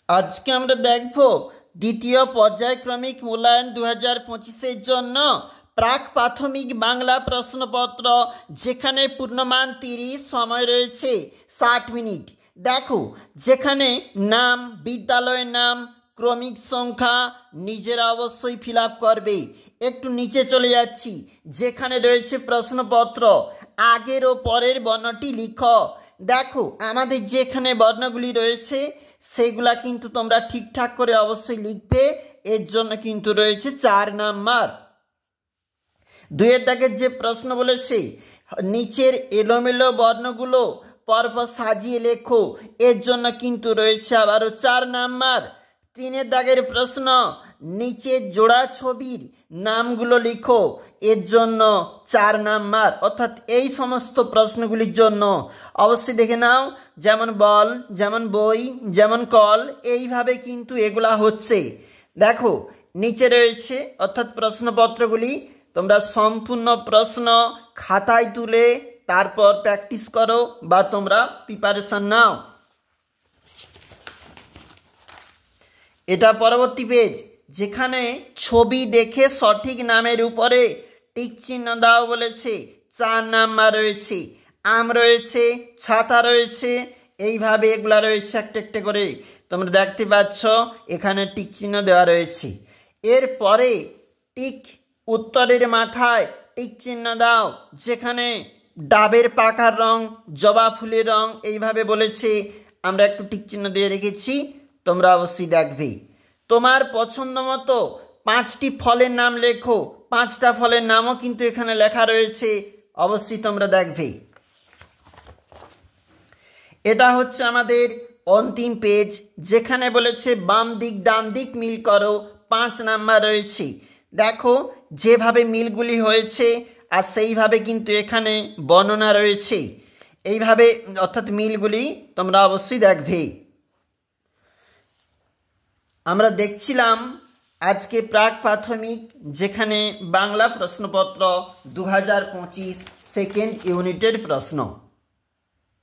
আজকে আমরা দেখব দ্বিতীয় পর্যায়ক্রমিক মূল্যায়ন 2025-এর জন্য প্রাক প্রাথমিক বাংলা প্রশ্নপত্র, যেখানে পূর্ণমান 30, সময় রয়েছে 60 মিনিট। দেখো, যেখানে নাম, বিদ্যালয়ের নাম, ক্রমিক সংখ্যা নিজেরা অবশ্যই ফিল আপ করবে। একটু নিচে চলে যাচ্ছি, যেখানে রয়েছে প্রশ্নপত্র, আগের ও পরের বর্ণটি লিখো। দেখো, আমাদের যেখানে বর্ণগুলি রয়েছে সেগুলা কিন্তু তোমরা ঠিকঠাক করে অবশ্যই লিখবে। এর জন্য কিন্তু রয়েছে 4 নাম্বার। 2-এর দাগের যে প্রশ্ন বলেছে, নিচের এলোমেলো বর্ণগুলো পরপর সাজিয়ে লেখো। এর জন্য কিন্তু রয়েছে আবারও 4 নাম্বার। 3-এর দাগের প্রশ্ন, নিচের জোড়া ছবির নামগুলো লিখো। এর জন্য 4 নাম্বার। অর্থাৎ এই সমস্ত প্রশ্নগুলির জন্য অবশ্যই দেখে নাও, যেমন বল, যেমন বই, যেমন কল, এইভাবে কিন্তু এগুলা হচ্ছে। দেখো, নিচে রয়েছে অর্থাৎ প্রশ্নপত্রগুলি। তোমরা সম্পূর্ণ প্রশ্ন খাতায় তুলে তারপর প্র্যাকটিস করো বা তোমরা প্রিপারেশন নাও। এটা পরবর্তী পেজ, যেখানে ছবি দেখে সঠিক নামের উপরে টিক চিহ্ন দাও বলেছে। 4 নাম্বার রয়েছে। আম রয়েছে, ছাতা রয়েছে, এইভাবে এগুলা রয়েছে একটা একটা করে। তোমরা দেখতে পাচ্ছ এখানে টিক চিহ্ন দেওয়া রয়েছে। এরপরে টিক উত্তরের মাথায় টিক চিহ্ন দাও, যেখানে ডাবের পাকার রং, জবা ফুলের রং, এইভাবে বলেছে। আমরা একটু টিক চিহ্ন দিয়ে রেখেছি, তোমরা অবশ্যই দেখবে। তোমার পছন্দ মতো 5টি ফলের নাম লেখো। 5টা ফলের নামও কিন্তু এখানে লেখা রয়েছে, অবশ্যই তোমরা দেখবে। এটা হচ্ছে আমাদের অন্তিম পেজ, যেখানে বলেছে বাম দিক ডান দিক মিল করো। 5 নাম্বার রয়েছে। দেখো, যেভাবে মিলগুলি হয়েছে আর সেইভাবে কিন্তু এখানে বর্ণনা রয়েছে। এইভাবে অর্থাৎ মিলগুলি তোমরা অবশ্যই দেখবে। আমরা দেখছিলাম আজকে প্রাক প্রাথমিক, যেখানে বাংলা প্রশ্নপত্র 2025 সেকেন্ড ইউনিটের প্রশ্ন।